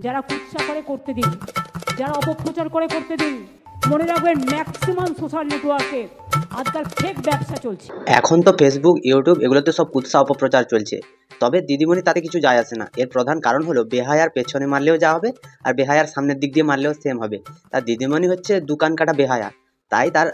যারা কুৎসা করে করতে দিন, যারা অপপ্রচার করে করতে দিন। মনে রাখবেন ম্যাক্সিমাম সোশ্যাল নেটওয়ার্কে আজকাল ফেক ব্যবসা চলছে। এখন তো ফেসবুক, ইউটিউব এগুলোতে সব কুৎসা অপপ্রচার চলছে। তবে দিদিমণি তাতে কিছু যায় আসে না। এর প্রধান কারণ হলো বেহায়ার পেছনে মারলেও যা হবে আর বেহায়ার সামনের দিক দিয়ে মারলেও সেম হবে। তার দিদিমণি হচ্ছে দোকান কাটা বেহায়া, তাই তার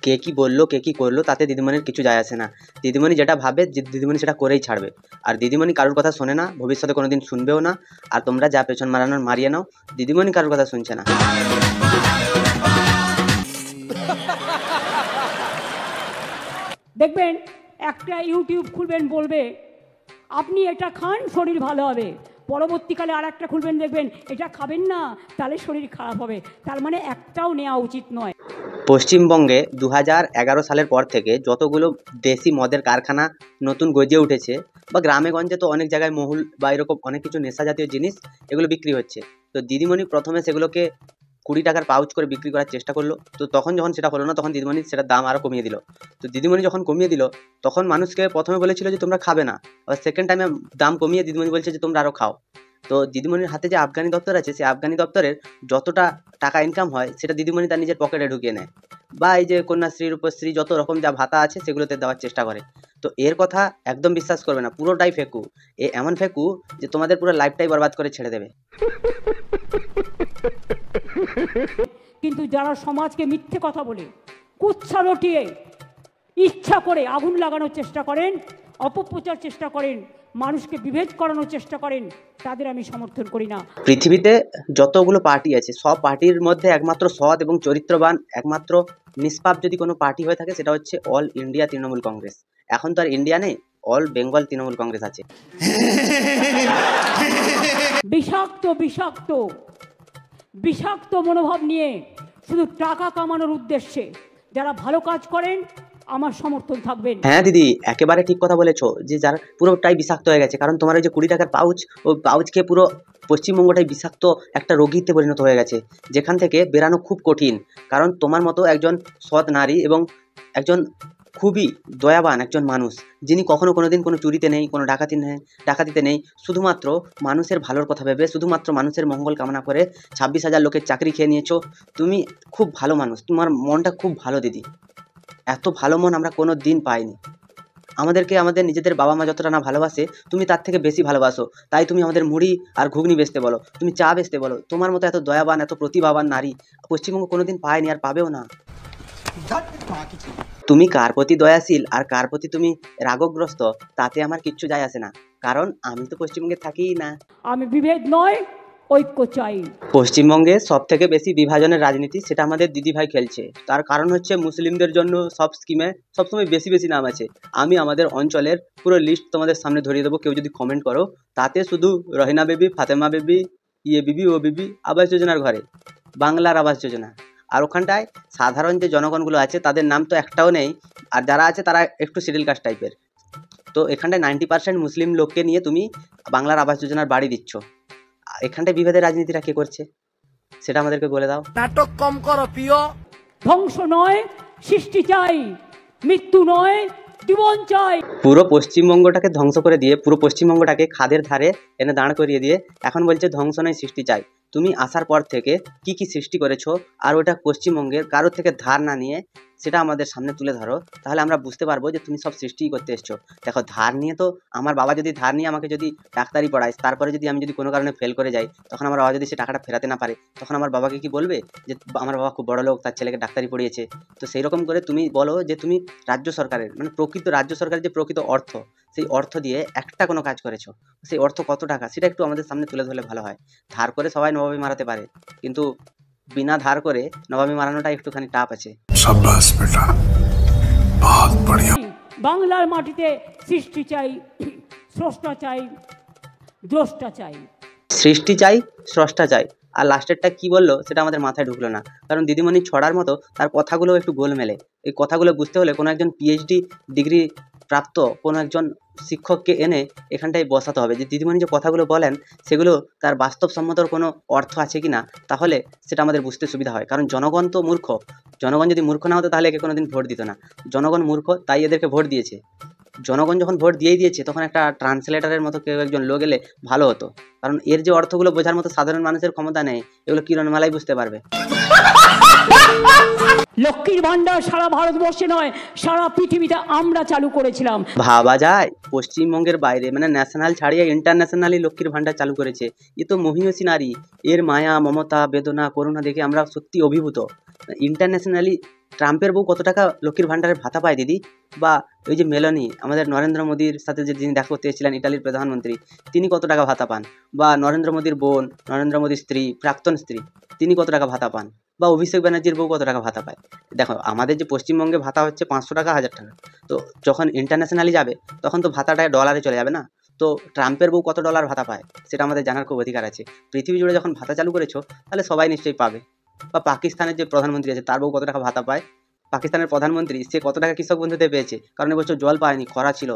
কে কি বললো কে কি করলো তাতে দিদিমণির কিছু যায় আসে না। দিদিমণি যেটা ভাবে দিদিমণি সেটা করেই ছাড়বে। আর দিদিমণি কারোর কথা শোনে না, ভবিষ্যতে কোনোদিন শুনবেও না। আর তোমরা যা পেছন মারানোর মারিয়ে নাও, দিদিমণি কারোর কথা শুনছে না। দেখবেন একটা ইউটিউব খুলবেন, বলবে আপনি এটা খান শরীর ভালো হবে। পরবর্তীকালে আর একটা খুলবেন, দেখবেন এটা খাবেন না তাহলে শরীর খারাপ হবে। তার মানে একটাও নেওয়া উচিত নয়। পশ্চিমবঙ্গে 2011 সালের পর থেকে যতগুলো দেশি মদের কারখানা নতুন গজে উঠেছে, বা গ্রামে গঞ্জে তো অনেক জায়গায় মহুল বা এরকম অনেক কিছু নেশা জাতীয় জিনিস এগুলো বিক্রি হচ্ছে। তো দিদিমণি প্রথমে সেগুলোকে 20 টাকার পাউচ করে বিক্রি করার চেষ্টা করলো। তো তখন যখন সেটা হলো না, তখন দিদিমণি সেটার দাম আরও কমিয়ে দিল। তো দিদিমণি যখন কমিয়ে দিল, তখন মানুষকে প্রথমে বলেছিল যে তোমরা খাবে না, আবার সেকেন্ড টাইমে দাম কমিয়ে দিদিমণি বলছে যে তোমরা আরও খাও। তো দিদিমণির হাতে যে আফগানি দপ্তর আছে, সেই আফগানি দপ্তরের যতটা টাকা ইনকাম হয় সেটা দিদিমণি তার নিজের পকেটে ঢুকিয়ে নেয়, বা এই যে কন্যাশ্রী, রূপশ্রী, যত রকম যা ভাতা আছে সেগুলোতে দেওয়ার চেষ্টা করে। তো এর কথা একদম বিশ্বাস করবে না, পুরোটাই ফেকু। এ এমন ফেকু যে তোমাদের পুরো লাইফটাই বরবাদ করে ছেড়ে দেবে। কিন্তু যারা সমাজকে মিথ্যে কথা বলে, কুৎসা রটিয়ে, ইচ্ছা করে আগুন লাগানোর চেষ্টা করেন, অপপ্রচার চেষ্টা করেন, মানুষকে বিভেদ করানোর চেষ্টা করেন, তাদের আমি সমর্থন করি না। পৃথিবীতে যতগুলো পার্টি আছে, সব পার্টির মধ্যে একমাত্র সৎ এবং চরিত্রবান, একমাত্র নিষ্পাপ যদি কোনো পার্টি হয়ে থাকে, সেটা হচ্ছে অল ইন্ডিয়া তৃণমূল কংগ্রেস। এখন তো আর ইন্ডিয়া নেই, অল বেঙ্গল তৃণমূল কংগ্রেস আছে। বিষাক্ত বিষাক্ত বিষাক্ত মনোভাব নিয়ে শুধু টাকা কামানোর উদ্দেশ্যে যারা ভালো কাজ করেন, আমার সমর্থন থাকবেন। হ্যাঁ দিদি, একেবারে ঠিক কথা বলেছো, যে যারা পুরোটাই বিষাক্ত হয়ে গেছে। কারণ তোমার ওই যে 20 টাকার পাউচ, ওই পাউচ খেয়ে পুরো পশ্চিমবঙ্গটাই বিষাক্ত একটা রোগীতে পরিণত হয়ে গেছে, যেখান থেকে বেরানো খুব কঠিন। কারণ তোমার মতো একজন সৎ নারী এবং একজন খুবই দয়াবান একজন মানুষ, যিনি কখনো কোনোদিন কোনো চুরিতে নেই, কোনো ডাকাতিতে নেই, শুধুমাত্র মানুষের ভালোর কথা ভেবে, শুধুমাত্র মানুষের মঙ্গল কামনা করে 26,000 লোকের চাকরি খেয়ে নিয়েছো। তুমি খুব ভালো মানুষ, তোমার মনটা খুব ভালো দিদি। এত ভালো মন আমরা কোনো দিন পাইনি। আমাদেরকে আমাদের নিজেদের বাবা মা যতটা না ভালোবাসে, তুমি তার থেকে বেশি ভালোবাসো। তাই তুমি আমাদের মুড়ি আর ঘুগনি বেচতে বলো, তুমি চা বেচতে বলো। তোমার মতো এত দয়াবান, এত প্রতিভাবান নারী পশ্চিমবঙ্গ কোনোদিন পায়নি আর পাবেও না। তুমি কার প্রতি দয়াশীল আর কার প্রতি তুমি রাগগ্রস্ত, তাতে আমার কিচ্ছু যায় আসে না, কারণ আমি তো পশ্চিমবঙ্গে থাকিই না। আমি বিভেদ নয়, ঐক্য চাই। পশ্চিমবঙ্গে সব থেকে বেশি বিভাজনের রাজনীতি সেটা আমাদের দিদিভাই খেলছে। তার কারণ হচ্ছে মুসলিমদের জন্য সব স্কিমে সবসময় বেশি বেশি নাম আছে। আমি আমাদের অঞ্চলের পুরো লিস্ট তোমাদের সামনে ধরিয়ে দেবো, কেউ যদি কমেন্ট করো। তাতে শুধু রহিনা বেবি, ফাতেমা বেবি, ইয়ে বিবি ও বিবি, আবাস যোজনার ঘরে, বাংলার আবাস যোজনা। আর ওখানটায় সাধারণ যে জনগণগুলো আছে তাদের নাম তো একটাও নেই, আর যারা আছে তারা একটু শিডিউল কাস্ট টাইপের। তো এখানটায় 90% মুসলিম লোককে নিয়ে তুমি বাংলার আবাস যোজনার বাড়ি দিচ্ছ। এখানটায় বিভেদের রাজনীতিটা কে করছে সেটা আমাদেরকে বলে দাও। নাটক কম করো প্রিয়। ধ্বংস নয় সৃষ্টি চাই, মৃত্যু নয় জীবন চাই। পুরো পশ্চিমবঙ্গটাকে ধ্বংস করে দিয়ে, পুরো পশ্চিমবঙ্গটাকে খাদের ধারে এনে দাঁড় করিয়ে দিয়ে এখন বলছে ধ্বংস নয় সৃষ্টি চাই। তুমি আসার পর থেকে কি কি সৃষ্টি করেছো, আর ওটা পশ্চিমবঙ্গের কারোর থেকে ধার না নিয়ে সেটা আমাদের সামনে তুলে ধরো, তাহলে আমরা বুঝতে পারবো যে তুমি সব সৃষ্টিই করতে এসছো। দেখো, ধার নিয়ে তো আমার বাবা যদি ধার নিয়ে আমাকে যদি ডাক্তারি পড়ায়, তারপরে যদি আমি যদি কোনো কারণে ফেল করে যাই, তখন আমার বাবা যদি সে টাকাটা ফেরাতে না পারে, তখন আমার বাবাকে কি বলবে যে আমার বাবা খুব বড় লোক, তার ছেলেকে ডাক্তারি পড়িয়েছে। তো সেই রকম করে তুমি বলো যে তুমি রাজ্য সরকারের, মানে প্রকৃত রাজ্য সরকারের যে প্রকৃত অর্থ, সেই অর্থ দিয়ে একটা কোনো কাজ করেছো, সেই অর্থ কত টাকা সেটা একটু আমাদের সামনে তুলে ধরলে ভালো হয়। ধার করে সবাই নবাবি মারাতে পারে, কিন্তু বিনা ধার করে নবাবি মারানোটা একটুখানি টাফ আছে। শাবাশ বেটা, বহুত বড়িয়া। বাংলার মাটিতে সৃষ্টি চাই, স্রষ্টা চাই, দ্রষ্টা চাই। সৃষ্টি চাই, স্রষ্টা চাই, আর লাস্টেরটা কি বললো সেটা আমাদের মাথায় ঢুকলো না। কারণ দিদিমণি ছড়ার মতো তার কথাগুলো একটু গোলমেলে। এই কথাগুলো বুঝতে হলে কোনো একজন পিএইচডি ডিগ্রি প্রাপ্ত কোনো একজন শিক্ষককে এনে এখানটায় বসাতে হবে, যে দিদিমণি যে কথাগুলো বলেন সেগুলো তার বাস্তবসম্মতর কোনো অর্থ আছে কি না, তাহলে সেটা আমাদের বুঝতে সুবিধা হয়। কারণ জনগণ তো মূর্খ, জনগণ যদি মূর্খ না হতো তাহলে একে কোনোদিন ভোট দিত না। জনগণ মূর্খ, তাই এদেরকে ভোট দিয়েছে। জনগণ যখন ভোট দিয়েই দিয়েছে তখন একটা ট্রান্সলেটারের মতো কেউ একজন লোক এলে ভালো হতো, কারণ এর যে অর্থগুলো বোঝার মতো সাধারণ মানুষের ক্ষমতা নেই, এগুলো কিরণমালাই বুঝতে পারবে। লক্ষ্মীর ভাণ্ডার সারা ভারতবর্ষে নয়, সারা পৃথিবীতে আমরা চালু করেছিলাম। ভাবা যায় পশ্চিমবঙ্গের বাইরে মানে ন্যাশনাল ছাড়িয়ে ইন্টারন্যাশনালি লক্ষ্মীর ভাণ্ডার চালু করেছে। এ তো মহিয়সী নারী, এর মায়া মমতা বেদনা করুণা দেখে আমরা সত্যি অভিভূত। ইন্টারন্যাশনালি ট্রাম্পের বউ কত টাকা লক্ষ্মীর ভাণ্ডারের ভাতা পায় দিদি? বা ওই যে মেলানি, আমাদের নরেন্দ্র মোদীর সাথে যে যিনি দেখা করতে এসেছিলেন ইটালির প্রধানমন্ত্রী, তিনি কত টাকা ভাতা পান? বা নরেন্দ্র মোদীর বোন, নরেন্দ্র মোদীর স্ত্রী, প্রাক্তন স্ত্রী, তিনি কত টাকা ভাতা পান? বা অভিষেক ব্যানার্জির বউ কত টাকা ভাতা পায়? দেখো আমাদের যে পশ্চিমবঙ্গে ভাতা হচ্ছে 500 টাকা 1000 টাকা, তো যখন ইন্টারন্যাশনালি যাবে তখন তো ভাতাটা ডলারে চলে যাবে না। তো ট্রাম্পের বউ কত ডলার ভাতা পায় সেটা আমাদের জানার খুব অধিকার আছে। পৃথিবী জুড়ে যখন ভাতা চালু করেছো তাহলে সবাই নিশ্চয়ই পাবে। বা পাকিস্তানের যে প্রধানমন্ত্রী আছে তার বউ কত টাকা ভাতা পায়? পাকিস্তানের প্রধানমন্ত্রী সে কত টাকা কৃষক বন্ধুতে পেয়েছে, কারণ এবছর জল পায়নি, খরা ছিল,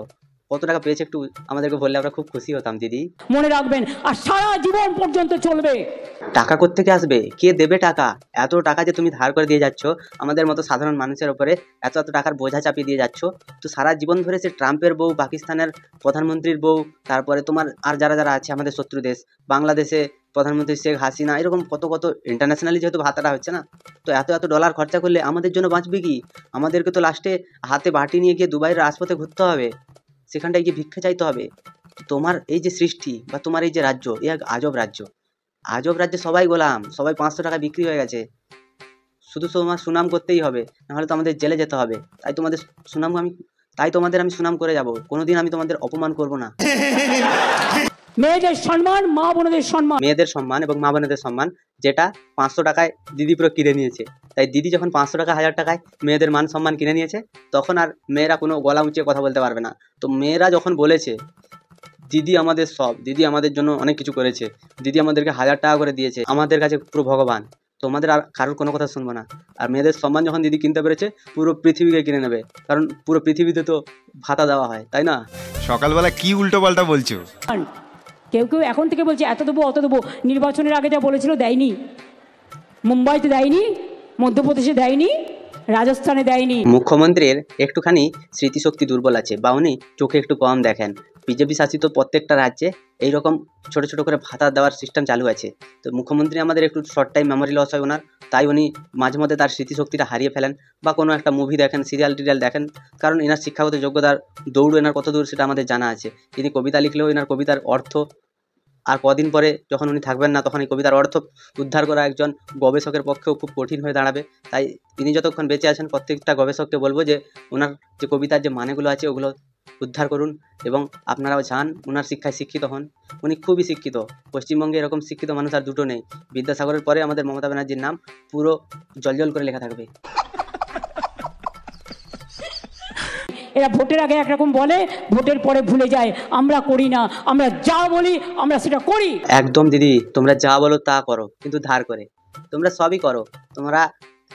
কত টাকা পেয়েছে একটু আমাদেরকে বললে আমরা খুব খুশি হতাম দিদি। মনে রাখবেন, আর সারা জীবন পর্যন্ত চলবে। টাকা কোত্থেকে আসবে? কে দেবে টাকা? এত টাকা যে তুমি ধার করে দিয়ে যাচ্ছ আমাদের মতো সাধারণ মানুষের উপরে, এত এত টাকার বোঝা চাপিয়ে দিয়ে যাচ্ছ, তো সারা জীবন ধরে সে ট্রাম্পের বউ, পাকিস্তানের প্রধানমন্ত্রীর বউ, তারপরে তোমার আর যারা যারা আছে আমাদের শত্রু দেশ, বাংলাদেশে প্রধানমন্ত্রী শেখ হাসিনা, এরকম কত কত ইন্টারন্যাশনালি যেহেতু ভাতাটা হচ্ছে না, তো এত এত ডলার খরচা করলে আমাদের জন্য বাঁচবে কি? আমাদেরকে তো লাস্টে হাতে বাটি নিয়ে গিয়ে দুবাইয়ের রাজপথে ঘুরতে হবে, সেখানটায় গিয়ে ভিক্ষা চাইতে হবে। তোমার এই যে সৃষ্টি বা তোমার এই যে রাজ্য, এ এক আজব রাজ্য। আজব রাজ্যে সবাই গোলাম, সবাই 500 টাকা বিক্রি হয়ে গেছে। শুধু তোমার সুনাম করতেই হবে, নাহলে তো আমাদের জেলে যেতে হবে। তাই তোমাদের আমি সুনাম করে যাব, কোনোদিন আমি তোমাদের অপমান করব না। মেয়েদের সম্মান, মা বোনদের সম্মান, মেয়েদের সম্মান এবং মা বোনেদের সম্মান, যেটা 500 টাকায় দিদি পুরো কিনে নিয়েছে। তাই দিদি যখন 500 টাকা 1000 টাকায় মেয়েদের মান সম্মান কিনে নিয়েছে, তখন আর মেয়েরা কোনো গলা উঁচিয়ে কথা বলতে পারবে না। তো মেয়েরা যখন বলেছে দিদি আমাদের সব, দিদি আমাদের জন্য অনেক কিছু করেছে, দিদি আমাদেরকে 1000 টাকা করে দিয়েছে, আমাদের কাছে পুরো ভগবান, তোমাদের আর কারোর কোনো কথা শুনবো না। আর মেয়েদের সম্মান যখন দিদি কিনতে পেরেছে, পুরো পৃথিবীকে কিনে নেবে, কারণ পুরো পৃথিবীতে তো ভাতা দেওয়া হয়, তাই না? সকালবেলা কি উল্টো পাল্টা বলছো? কেউ কেউ এখন থেকে বলছে এত দেবো অত দেবো। নির্বাচনের আগে যা বলেছিল দেয়নি, মুম্বাইতে দেয়নি, মধ্যপ্রদেশে দেয়নি, রাজস্থানে দেয়নি। মুখ্যমন্ত্রীর একটুখানি স্মৃতিশক্তি দুর্বল আছে, বা উনি চোখে একটু কম দেখেন। বিজেপি শাসিত প্রত্যেকটা রাজ্যে এইরকম ছোট ছোট করে ভাতা দেওয়ার সিস্টেম চালু আছে। তো মুখ্যমন্ত্রী আমাদের একটু শর্ট টাইম মেমোরি লস হয় ওনার, তাই উনি মাঝে মধ্যে তার স্মৃতিশক্তিটা হারিয়ে ফেলেন। বা কোনো একটা মুভি দেখেন, সিরিয়াল টিরিয়াল দেখেন, কারণ এনার শিক্ষাগত যোগ্যতার দৌড় এনার কত দূর সেটা আমাদের জানা আছে। তিনি কবিতা লিখলেও এনার কবিতার অর্থ, আর কদিন পরে যখন উনি থাকবেন না তখন এই কবিতার অর্থ উদ্ধার করা একজন গবেষকের পক্ষেও খুব কঠিন হয়ে দাঁড়াবে। তাই তিনি যতক্ষণ বেঁচে আছেন প্রত্যেকটা গবেষককে বলবো যে ওনার যে কবিতার যে মানেগুলো আছে ওগুলো উদ্ধার করুন, এবং আপনারাও যান ওনার শিক্ষায় শিক্ষিত হন। উনি খুবই শিক্ষিত, পশ্চিমবঙ্গে এরকম শিক্ষিত মানুষ আর দুটো নেই। বিদ্যাসাগরের পরে আমাদের মমতা ব্যানার্জির নাম পুরো জলজল করে লেখা থাকবে। এরা ভোটের আগে একরকম বলে, ভোটের পরে ভুলে যায়। আমরা করি না, আমরা যা বলি আমরা সেটা করি। একদম দিদি, তোমরা যা বলো তা করো, কিন্তু ধার করে। তোমরা সবই করো, তোমরা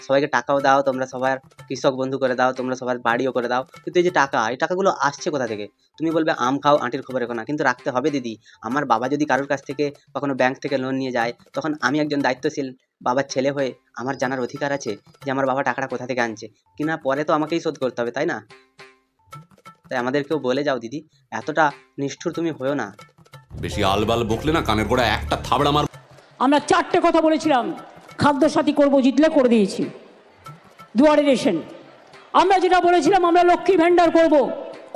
সবাইকে টাকাও দাও, তোমরা সবার কৃষক বন্ধু করে দাও, তোমরা সবার বাড়িও করে দাও, কিন্তু এই যে টাকা, এই টাকাগুলো আসছে কোথা থেকে? তুমি বলবে আম খাও আঁটির খবর রেখো না, কিন্তু রাখতে হবে দিদি। আমার বাবা যদি কারোর কাছ থেকে বা কোনো ব্যাংক থেকে লোন নিয়ে যায়, তখন আমি একজন দায়িত্বশীল বাবার ছেলে হয়ে আমার জানার অধিকার আছে যে আমার বাবা টাকাটা কোথা থেকে আনছে কিনা, পরে তো আমাকেই শোধ করতে হবে, তাই না? তাই আমাদেরকেও বলে যাও দিদি, এতটা নিষ্ঠুর তুমি হয়েও না। বেশি আলবাল বকলে না কানের গোড়া একটা থাবড়া মার। আমরা 4টে কথা বলেছিলাম, খাদ্যসাথী করবো, জিতলে করে দিয়েছি। দুয়ারে রেশন, আমরা যেটা বলেছিলাম আমরা লক্ষ্মী ভাণ্ডার করব,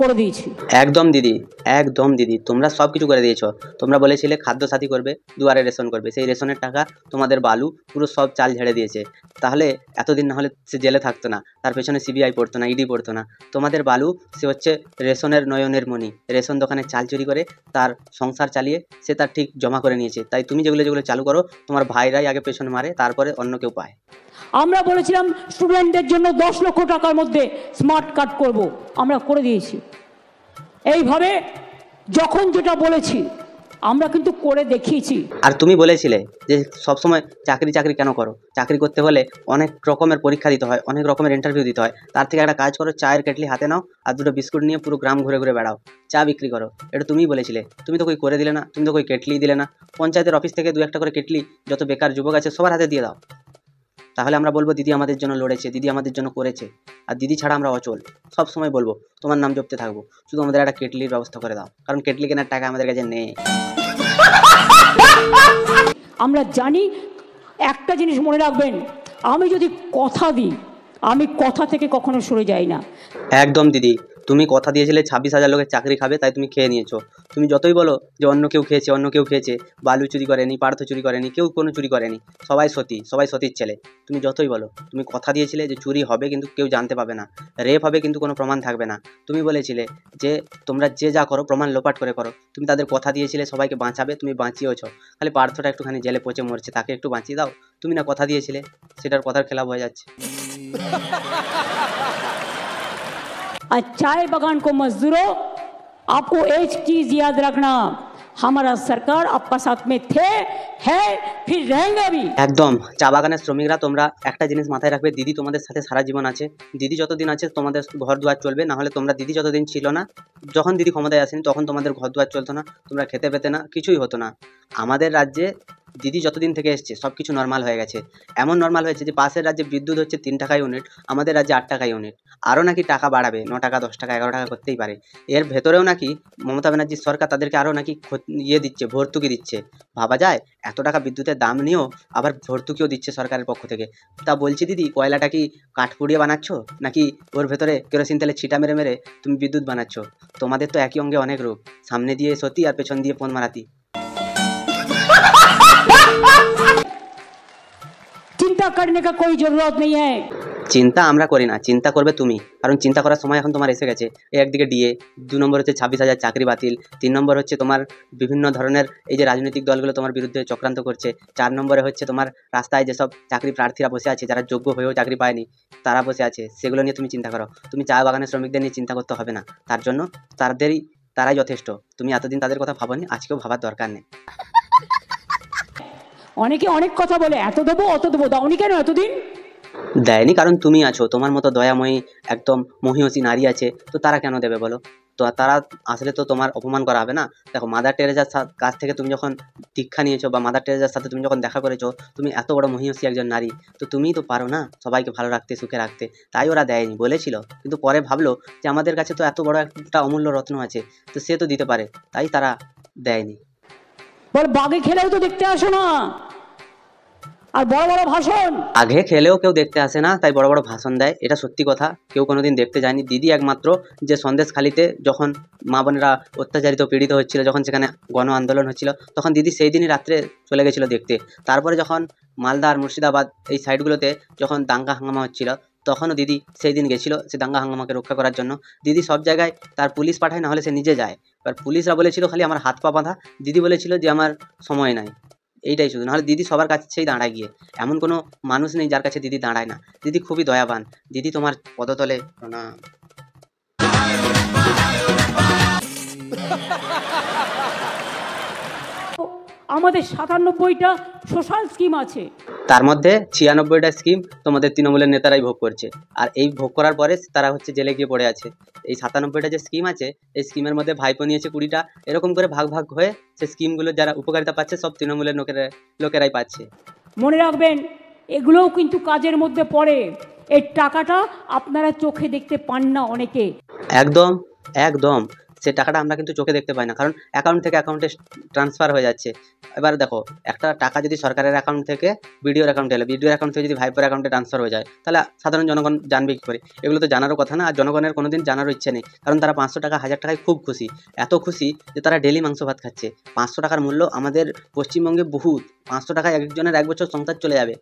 করে দিয়েছি। একদম দিদি, একদম দিদি, তোমরা সব কিছু করে দিয়েছো। তোমরা বলেছিলে খাদ্যসাথী করবে, দুয়ারে রেশন করবে, সেই রেশনের টাকা তোমাদের বালু পুরো সব চাল ঝেড়ে দিয়েছে। তাহলে এতদিন না হলে সে জেলে থাকতো না, তার পেছনে সিবিআই পড়তো না, ইডি পড়তো না। তোমাদের বালু সে হচ্ছে রেশনের নয়নের মণি, রেশন দোকানে চাল চুরি করে তার সংসার চালিয়ে সে তার ঠিক জমা করে নিয়েছে। তাই তুমি যেগুলো যেগুলো চালু করো তোমার ভাইরাই আগে পেছনে মারে, তারপরে অন্য কেউ পায়। আমরা বলেছিলাম স্টুডেন্টদের জন্য 10 লক্ষ টাকার মধ্যে স্মার্ট কার্ড করব, আমরা করে দিয়েছি। এইভাবে যখন যেটা বলেছি আমরা কিন্তু করে দেখিয়েছি। আর তুমি বলেছিলে যে সবসময় চাকরি চাকরি কেন করো, চাকরি করতে হলে অনেক রকমের পরীক্ষা দিতে হয়, অনেক রকমের ইন্টারভিউ দিতে হয়, তার থেকে একটা কাজ করো, চায়ের কেটলি হাতে নাও আর দুটো বিস্কুট নিয়ে পুরো গ্রাম ঘুরে ঘুরে বেড়াও, চা বিক্রি করো। এটা তুমিই বলেছিলে, তুমি তো কই করে দিলে না, তুমি তো কই কেটলি দিলে না। পঞ্চায়েতের অফিস থেকে 2-1টা করে কেটলি যত বেকার যুবক আছে সবার হাতে দিয়ে দাও, তাহলে আমরা বলবো দিদি আমাদের জন্য লড়েছে, দিদি আমাদের জন্য করেছে। আর দিদি ছাড়া আমরা অচল, সব সময় বলবো, তোমার নাম জপতে থাকবো, শুধু আমাদের একটা কেটলির ব্যবস্থা করে দাও, কারণ কেটলি কেনার টাকা আমাদের কাছে নেই। আমরা জানি, একটা জিনিস মনে রাখবেন, আমি যদি কথা দিই, আমি কথা থেকে কখনো সরে যাই না। একদম দিদি, তুমি কথা দিয়েছিলে 26,000 লোকের চাকরি খাবে, তাই তুমি খেয়ে নিয়েছো। তুমি যতই বলো যে অন্য কেউ খেয়েছে, অন্য কেউ খেয়েছে, বালু চুরি করেনি, পার্থ চুরি করেনি, কেউ কোনো চুরি করেনি, সবাই সতী, সবাই সতীর ছেলে। তুমি যতই বলো, তুমি কথা দিয়েছিলে যে চুরি হবে কিন্তু কেউ জানতে পাবে না, রেপ হবে কিন্তু কোনো প্রমাণ থাকবে না। তুমি বলেছিলে যে তোমরা যে যা করো প্রমাণ লোপাট করে করো। তুমি তাদের কথা দিয়েছিলে সবাইকে বাঁচাবে, তুমি বাঁচিয়েছো। খালি পার্থটা একটুখানি জেলে পচে মরছে, তাকে একটু বাঁচিয়ে দাও। তুমি না কথা দিয়েছিলে, সেটার কথার খেলাপ হয়ে যাচ্ছে। और चाय बागान को मजदूरों, आपको एक चीज याद रखना, हमारा सरकार आपका साथ में थे, है, फिर रहेंगे भी। একদম, চা বাগানের শ্রমিকরা তোমরা একটা জিনিস মাথায় রাখবে, দিদি তোমাদের সাথে সারা জীবন আছে। দিদি যতদিন আছে তোমাদের ঘর দুয়ার চলবে, না হলে তোমরা, দিদি যতদিন ছিল না, যখন দিদি ক্ষমতায় আসেনি তখন তোমাদের ঘর দুয়ার চলতো না, তোমরা খেতে পেতে না, কিছুই হতো না। আমাদের রাজ্যে দিদি যতদিন থেকে এসছে সব কিছু নর্মাল হয়ে গেছে। এমন নর্মাল হয়েছে যে পাশের রাজ্যে বিদ্যুৎ হচ্ছে 3 টাকা ইউনিট, আমাদের রাজ্যে 8 টাকা ইউনিট। আরও নাকি টাকা বাড়াবে, 9 টাকা, 10 টাকা, 11 টাকা করতেই পারে। এর ভেতরেও নাকি মমতা ব্যানার্জির সরকার তাদেরকে আরও নাকি দিচ্ছে, ভর্তুকি দিচ্ছে। ভাবা যায়, এত টাকা বিদ্যুতের দাম নিয়েও আবার ভর্তুকিও দিচ্ছে সরকারের পক্ষ থেকে। তা বলছি দিদি, কয়লাটা কি কাঠ পুড়িয়ে বানাচ্ছ, নাকি ওর ভেতরে কেরোসিন তেলে ছিটা মেরে মেরে তুমি বিদ্যুৎ বানাচ্ছ? তোমাদের তো একই অঙ্গে অনেক রূপ, সামনে দিয়ে সতী আর পেছন দিয়ে ফোন মারাতি। चिंता करने का कोई जरूरत नहीं है। চিন্তা আমরা করি না, চিন্তা করবে তুমি, কারণ চিন্তা করার সময় এখন তোমার এসে গেছে। এই একদিকে ডিএ, 2 নম্বর হচ্ছে 26,000 চাকরি বাতিল, 3 নম্বর হচ্ছে তোমার বিভিন্ন ধরনের এই যে রাজনৈতিক দলগুলো তোমার বিরুদ্ধে চক্রান্ত করছে, 4 নম্বরে হচ্ছে তোমার রাস্তায় যেসব চাকরি প্রার্থীরা বসে আছে, যারা যোগ্য হয়েও চাকরি পায়নি, তারা বসে আছে, সেগুলো নিয়ে তুমি চিন্তা করো। তুমি চা বাগানের শ্রমিকদের নিয়ে চিন্তা করতে হবে না, তার জন্য তারাই যথেষ্ট। তুমি এতদিন তাদের কথা ভাবোনি, আজকেও ভাবার দরকার নেই। অনেকে অনেক কথা বলে, এত দেবো অত দেবো, দাওনি কেন এতদিন? দেয়নি কারণ তুমি আছো, তোমার মতো দয়াময়ী একদম মহিয়সী নারী আছে, তো তারা কেন দেবে বলো? তো তারা আসলে তো তোমার অপমান করা হবে না। দেখো, মাদার টেরেজার কাছ থেকে তুমি যখন দীক্ষা নিয়েছো, বা মাদার টেরেজার সাথে তুমি যখন দেখা করেছো, তুমি এত বড় মহিয়সী একজন নারী, তো তুমিই তো পারো না সবাইকে ভালো রাখতে, সুখে রাখতে। তাই ওরা দেয়নি, বলেছিল, কিন্তু পরে ভাবলো যে আমাদের কাছে তো এত বড় একটা অমূল্য রত্ন আছে, তো সে তো দিতে পারে, তাই তারা দেয়নি। বল, বাগে খেলেও তো দেখতে আসো না, আর বড় বড় ভাষণ। আগে খেলেও কেউ দেখতে আসে না, তাই বড় বড় ভাষণ দেয়, এটা সত্যি কথা। কেউ কোনোদিন দেখতে যায়নি। দিদি একমাত্র যে সন্দেশখালিতে যখন মা বোনেরা অত্যাচারিত পীড়িত হচ্ছিল, যখন সেখানে গণ আন্দোলন হচ্ছিল, তখন দিদি সেই দিনই রাত্রে চলে গেছিলো দেখতে। তারপরে যখন মালদা আর মুর্শিদাবাদ এই সাইডগুলোতে যখন দাঙ্গা হাঙ্গামা হচ্ছিল, তখনও দিদি সেই দিন গেছিলো সে দাঙ্গা হাঙ্গামাকে রক্ষা করার জন্য। দিদি সব জায়গায় তার পুলিশ পাঠায়, না হলে সে নিজে যায়। এবার পুলিশরা বলেছিল খালি আমার হাত পা বাঁধা, দিদি বলেছিল যে আমার সময় নাই। এইটাই শুধু, নাহলে দিদি সবার কাছেই দাঁড়ায় গিয়ে, এমন কোনো মানুষ নেই যার কাছে দিদি দাঁড়ায় না। দিদি খুবই দয়াবান। দিদি তোমার পদতলে প্রণাম। আমাদের 97টা সোশ্যাল স্কিম আছে, তার মধ্যে 96টা স্কিম তোমাদের তৃণমূলের নেতারাই ভোগ করছে, আর এই ভোগ করার পরে তারা হচ্ছে জেলে গিয়ে পড়ে আছে। এই 97টা যে স্কিম আছে, এই স্কিমের মধ্যে ভাইপো নিয়েছে 20টা, এরকম করে ভাগ ভাগ হয়ে সে স্কিমগুলো যারা উপকারিতা পাচ্ছে সব তৃণমূলের লোকেরাই পাচ্ছে। মনে রাখবেন, এগুলোও কিন্তু কাজের মধ্যে পড়ে। এই টাকাটা আপনারা চোখে দেখতে পান না অনেকে। একদম একদম, সে টাকাটা আমরা কিন্তু চোখে দেখতে পাই না, কারণ অ্যাকাউন্ট থেকে অ্যাকাউন্টে ট্রান্সফার হয়ে যাচ্ছে। এবার দেখো, একটা টাকা যদি সরকারের অ্যাকাউন্ট থেকে বিডিওর অ্যাকাউন্টে এলো, বিডিওর অ্যাকাউন্ট থেকে যদি ভাইপোর অ্যাকাউন্টে ট্রান্সফার হয়ে যায়, তাহলে সাধারণ জনগণ জানবে কী করে? এগুলো তো জানারও কথা না, আর জনগণের কোনোদিন জানারও ইচ্ছে নেই, কারণ তারা 500 টাকা 1000 টাকায় খুব খুশি। এত খুশি যে তারা ডেলি মাংস ভাত খাচ্ছে। 500 টাকার মূল্য আমাদের পশ্চিমবঙ্গে বহুত। 500 টাকায় একজনের 1 বছর সংসার চলে যাবে।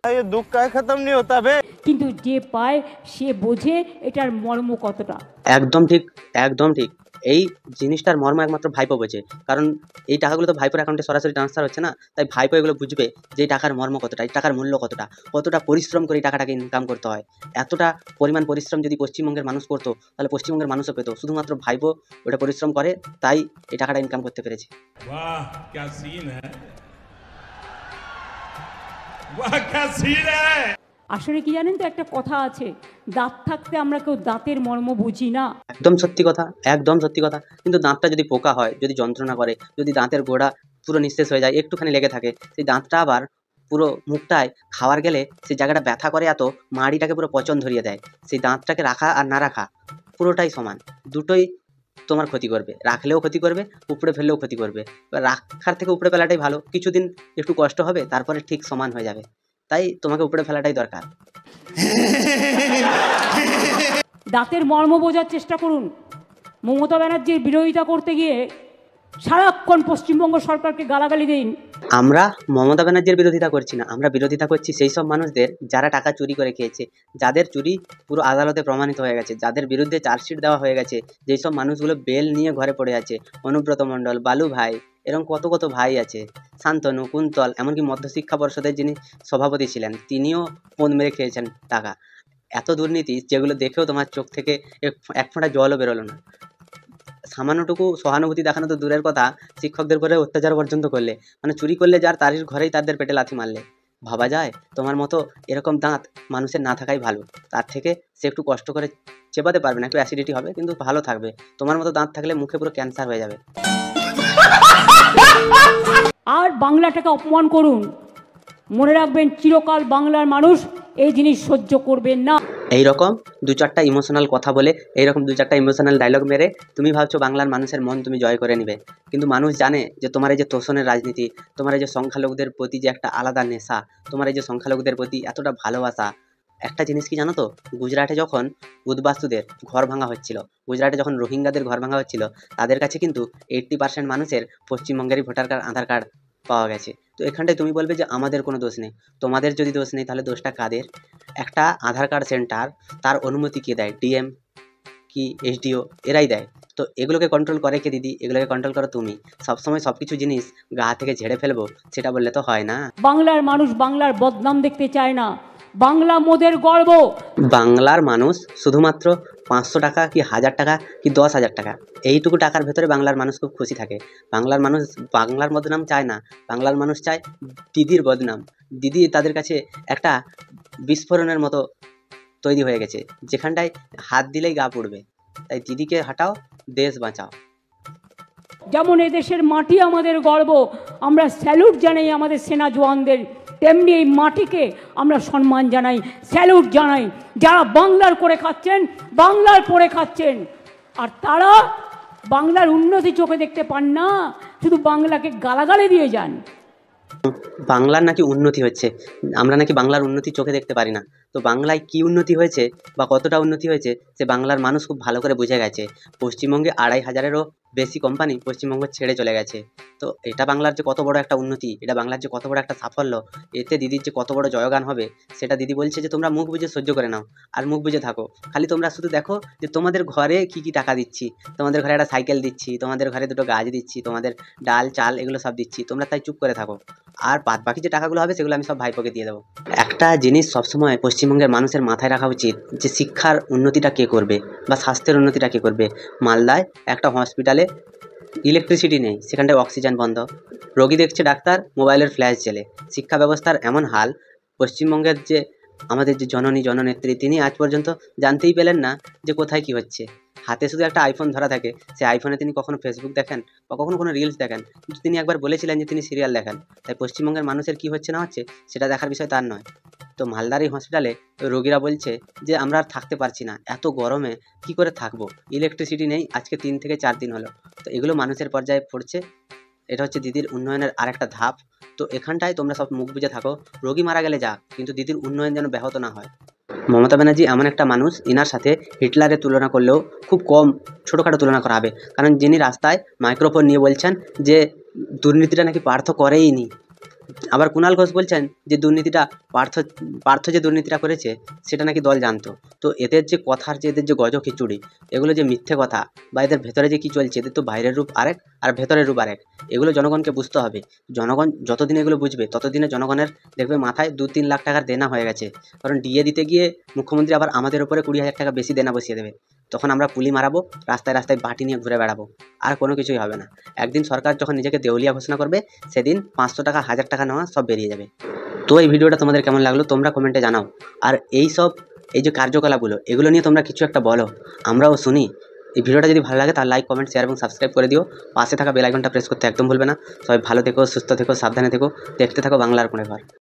কিন্তু যে পায় সে বোঝে এটার মর্ম কতটা। একদম ঠিক, একদম ঠিক। এই জিনিসটার মর্ম একমাত্র ভাইপো বোঝে, কারণ এই টাকাগুলো তো ভাইপোর অ্যাকাউন্টে সরাসরি ট্রান্সফার হচ্ছে না, তাই ভাইপো এগুলো বুঝবে যে এই টাকার মর্ম কতটা, এই টাকার মূল্য কতটা, কতটা পরিশ্রম করে এই টাকাটাকে ইনকাম করতে হয়। এতটা পরিমাণ পরিশ্রম যদি পশ্চিমবঙ্গের মানুষ করতো তাহলে পশ্চিমবঙ্গের মানুষও পেতো, শুধুমাত্র ভাইপো ওটা পরিশ্রম করে তাই এই টাকাটা ইনকাম করতে পেরেছে। वाह क्या सीन है, वाह क्या सीन है। আসলে কি জানেন তো, একটা কথা আছে, দাঁত থাকতে আমরা কেউ দাঁতের মর্ম বুঝি না। একদম সত্যি কথা, একদম সত্যি কথা। কিন্তু দাঁতটা যদি পোকা হয়, যদি যন্ত্রণা করে, যদি দাঁতের গোড়া পুরো নিঃশেষ হয়ে যায়, একটুখানি লেগে থাকে, সেই দাঁতটা আবার পুরো মুখটায় খাওয়ার গেলে সেই জায়গাটা ব্যথা করে এত, মাড়িটাকে পুরো পচন ধরিয়ে দেয়। সেই দাঁতটাকে রাখা আর না রাখা পুরোটাই সমান, দুটোই তোমার ক্ষতি করবে, রাখলেও ক্ষতি করবে, উপড়ে ফেললেও ক্ষতি করবে। এবার রাখার থেকে উপড়ে ফেলাটাই ভালো, কিছুদিন একটু কষ্ট হবে, তারপরে ঠিক সমান হয়ে যাবে, তাই তোমাকে উপড়ে ফেলাটাই দরকার। দাঁতের মর্ম বোঝার চেষ্টা করুন। মমতা ব্যানার্জির বিরোধিতা করতে গিয়ে সারাক্ষণ পশ্চিমবঙ্গ সরকারকে গালাগালি দিন। আমরা মমতা ব্যানার্জির বিরোধিতা করছি না, আমরা বিরোধিতা করছি সেই সব মানুষদের যারা টাকা চুরি করে খেয়েছে, যাদের চুরি পুরো আদালতে প্রমাণিত হয়ে গেছে, যাদের বিরুদ্ধে চার্জশিট দেওয়া হয়ে গেছে, যেই সব মানুষগুলো বেল নিয়ে ঘরে পড়ে আছে, অনুব্রত মণ্ডল, বালু ভাই, এরকম কত কত ভাই আছে, শান্তনু, কুন্তল, এমনকি মধ্যশিক্ষা পর্ষদের যিনি সভাপতি ছিলেন তিনিও পোঁদ মেরে খেয়েছেন টাকা। এত দুর্নীতি যেগুলো দেখেও তোমার চোখ থেকে এক ফোঁটা জলও বেরোলো না। সামান্যটুকু সহানুভূতি দেখানো তো দূরের কথা, শিক্ষকদের উপরে অত্যাচার পর্যন্ত করলে, মানে চুরি করলে যার তার ঘরেই তাদের পেটে লাথি মারলে, ভাবা যায়? তোমার মতো এরকম দাঁত মানুষের না থাকাই ভালো, তার থেকে সে একটু কষ্ট করে চেপাতে পারবে না, একটু অ্যাসিডিটি হবে কিন্তু ভালো থাকবে। তোমার মতো দাঁত থাকলে মুখে পুরো ক্যান্সার হয়ে যাবে। আর বাংলাটাকে অপমান করুন, মনে রাখবেন চিরকাল বাংলার মানুষ এই জিনিস সহ্য করবেন না। এইরকম দু চারটা ইমোশনাল কথা বলে, এইরকম দু চারটা ইমোশনাল ডায়লগ মেরে তুমি ভাবছো বাংলার মানুষের মন তুমি জয় করে নিবে, কিন্তু মানুষ জানে যে তোমার এই যে তোষণের রাজনীতি, তোমার এই যে সংখ্যালঘুদের প্রতি যে একটা আলাদা নেশা, তোমার এই যে সংখ্যালঘুদের প্রতি এতটা ভালোবাসা। একটা জিনিস কি জানো তো, গুজরাটে যখন উদ্বাস্তুদের ঘর ভাঙা হচ্ছিল, গুজরাটে যখন রোহিঙ্গাদের ঘর ভাঙা হচ্ছিল, তাদের কাছে কিন্তু 80% মানুষের পশ্চিমবঙ্গেরই ভোটার কার্ড, আধার কার্ড পাওয়া গেছে। তো এখানটায় তুমি বলবে যে আমাদের কোনো দোষ নেই, তোমাদের যদি দোষ নেই তাহলে দোষটা কাদের? একটা আধার কার্ড সেন্টার, তার অনুমতি কে দেয়? ডিএম কি এসডিও, এরাই দেয়। তো এগুলোকে কন্ট্রোল করে কে দিদি? এগুলোকে কন্ট্রোল করো তুমি। সবসময় সব কিছু জিনিস গা থেকে ঝেড়ে ফেলবো সেটা বললে তো হয় না। বাংলার মানুষ বাংলার বদনাম দেখতে চায় না, বাংলা মোদের গর্ব। বাংলার মানুষ শুধুমাত্র 500 টাকা কি 1000 টাকা কি 10,000 টাকা, এইটুকু টাকার ভেতরে বাংলার মানুষ খুব খুশি থাকে। বাংলার মানুষ বাংলার বদনাম চায় না, বাংলার মানুষ চায় দিদির বদনাম। দিদি তাদের কাছে একটা বিস্ফোরণের মতো তৈরি হয়ে গেছে, যেখানটায় হাত দিলেই গা পুড়বে। তাই দিদিকে হাঁটাও, দেশ বাঁচাও। যেমন এদেশের মাটি আমাদের গর্ব, আমরা স্যালুট জানাই আমাদের সেনা জওয়ানদের, তেমনি এই মাটিকে আমরা সম্মান জানাই, স্যালুট জানাই। যারা বাংলার করে খাচ্ছেন, বাংলার পরে খাচ্ছেন, আর তারা বাংলার উন্নতি চোখে দেখতে পান না, শুধু বাংলাকে গালাগালি দিয়ে যান। বাংলার নাকি উন্নতি হচ্ছে, আমরা নাকি বাংলার উন্নতি চোখে দেখতে পারি না। তো বাংলায় কি উন্নতি হয়েছে বা কতটা উন্নতি হয়েছে সে বাংলার মানুষ খুব ভালো করে বুঝে গেছে। পশ্চিমবঙ্গে 2,500-এরও বেশি কোম্পানি পশ্চিমবঙ্গ ছেড়ে চলে গেছে। তো এটা বাংলার যে কত বড় একটা উন্নতি, এটা বাংলার যে কত বড় একটা সাফল্য, এতে দিদির যে কত বড় জয়গান হবে সেটা দিদি বলছে যে তোমরা মুখ বুঝে সহ্য করে নাও আর মুখ বুঝে থাকো। খালি তোমরা শুধু দেখো যে তোমাদের ঘরে কি কি টাকা দিচ্ছি, তোমাদের ঘরে একটা সাইকেল দিচ্ছি, তোমাদের ঘরে দুটো গাছ দিচ্ছি, তোমাদের ডাল চাল এগুলো সব দিচ্ছি, তোমরা তাই চুপ করে থাকো। আর বাদ বাকি যে টাকাগুলো হবে সেগুলো আমি সব ভাইপোকে দিয়ে দেবো। একটা জিনিস সবসময় পশ্চিমবঙ্গের মানুষের মাথায় রাখা উচিত যে শিক্ষার উন্নতিটা কে করবে বা স্বাস্থ্যের উন্নতিটা কে করবে। মালদায় একটা হসপিটালে ইলেকট্রিসিটি নেই, সেখানটায় অক্সিজেন বন্ধ, রোগী দেখছে ডাক্তার, মোবাইলের ফ্ল্যাশ জ্বেলে। শিক্ষা ব্যবস্থার এমন হাল, পশ্চিমবঙ্গের যে আমাদের যে জননী জননেত্রী তিনি আজ পর্যন্ত জানতেই পেলেন না যে কোথায় কি হচ্ছে। হাতে শুধু একটা আইফোন ধরা থাকে, সেই আইফোনে তিনি কখনো ফেসবুক দেখেন বা কখনো কোনো রিলস দেখেন, কিন্তু তিনি একবার বলেছিলেন যে তিনি সিরিয়াল দেখেন। তাই পশ্চিমবঙ্গের মানুষের কি হচ্ছে না হচ্ছে সেটা দেখার বিষয় তার নয়। তো মালদার এই হসপিটালে রোগীরা বলছে যে আমরা আর থাকতে পারছি না, এত গরমে কি করে থাকবো, ইলেকট্রিসিটি নেই, আজকে 3 থেকে 4 দিন হলো। তো এগুলো মানুষের পর্যায়ে পড়ছে, এটা হচ্ছে দিদির উন্নয়নের আরেকটা ধাপ। তো এখানটায় তোমরা সব মুখ বুঝে থাকো, রোগী মারা গেলে যাক, কিন্তু দিদির উন্নয়ন যেন ব্যাহত না হয়। মমতা ব্যানার্জি এমন একটা মানুষ, ইনার সাথে হিটলারের তুলনা করলেও খুব কম, ছোটোখাটো তুলনা করা হবে। কারণ যিনি রাস্তায় মাইক্রোফোন নিয়ে বলছেন যে দুর্নীতিটা নাকি পার্থ করেই নি, আবার কুণাল ঘোষ বলছেন যে দুর্নীতিটা পার্থ যে দুর্নীতিটা করেছে সেটা নাকি দল জানতো। তো এদের যে কথার যে এদের যে গজ খিচুড়ি, এগুলো যে মিথ্যে কথা বা এদের ভেতরে যে কী চলছে, এদের তো বাইরের রূপ আরেক আর ভেতরের রূপ আরেক। এগুলো জনগণকে বুঝতে হবে। জনগণ যতদিন এগুলো বুঝবে ততদিনে জনগণের দেখবে মাথায় 2-3 লাখ টাকার দেনা হয়ে গেছে। কারণ ডিএ দিতে গিয়ে মুখ্যমন্ত্রী আবার আমাদের উপরে 20,000 টাকা বেশি দেনা বসিয়ে দেবে। তখন আমরা পুলি মারাবো, রাস্তায় রাস্তায় বাটি নিয়ে ঘুরে বেড়াবো, আর কোনো কিছুই হবে না। একদিন সরকার যখন নিজেকে দেউলিয়া ঘোষণা করবে, সেদিন 500 টাকা 1000 টাকা নেওয়া সব বেরিয়ে যাবে। তো এই ভিডিওটা তোমাদের কেমন লাগলো তোমরা কমেন্টে জানাও। আর এই যে কার্যকলাপগুলো, এগুলো নিয়ে তোমরা কিছু একটা বলো, আমরাও শুনি। এই ভিডিওটা যদি ভালো লাগে তাহলে লাইক, কমেন্ট, শেয়ার এবং সাবস্ক্রাইব করে দিও। পাশে থাকা বেল আইকনটা প্রেস করতে একদম ভুলবে না। সবাই ভালো থেকো, সুস্থ থেকো, সাবধানে থেকো। দেখতে থাকো বাংলার কোণে ঘর।